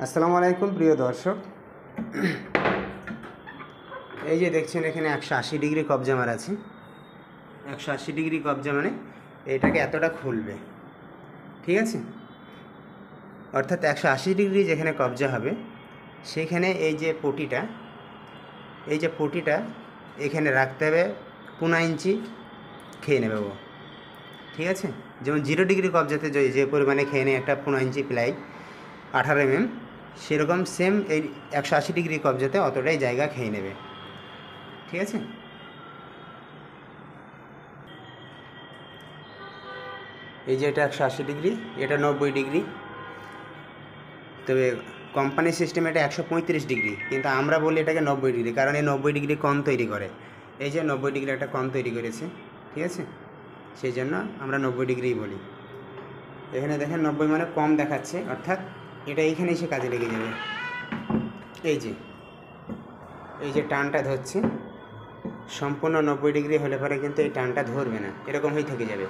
আসসালামু আলাইকুম প্রিয় দর্শক। এই যে দেখছেন এখানে 180 ডিগ্রি কবজা মারা আছে। 180 ডিগ্রি কবজা মানে এটাকে এতটা খুলবে, ঠিক আছে। অর্থাৎ 180 ডিগ্রি যেখানে কবজা হবে সেখানে এই যে পটিটা এখানে রাখতে হবে 15 ইঞ্চি খেয়ে নেবে ও, ঠিক আছে। যেমন 0 ডিগ্রি কবজাতে যে পরিমাণে খেয়ে নেয় একটা 15 ইঞ্চি প্লাই 18 mm, সেরকম সেম এই 180 ডিগ্রি কবজাতে অতটাই জায়গা খেয়ে নেবে, ঠিক আছে। এই যে এটা 180 ডিগ্রি, এটা 90 ডিগ্রি, তবে কোম্পানি সিস্টেম এটা 135 ডিগ্রি, কিন্তু আমরা বলি এটাকে 90 ডিগ্রি, কারণ এই 90 ডিগ্রি কণ তৈরি করে। এই যে 90 ডিগ্রি একটা কণ তৈরি করেছে, ঠিক আছে, সেই জন্য আমরা 90 ডিগ্রিই বলি। এখানে দেখেন 90 মানে কম দেখাচ্ছে, অর্থাৎ এটা এইখানে এসে কাজে লেগে যাবে। এই যে টানটা ধরছে সম্পূর্ণ 90 ডিগ্রি হলে পরে কিন্তু এই টানটা ধরবে না, এরকম হয়ে থেকে যাবে।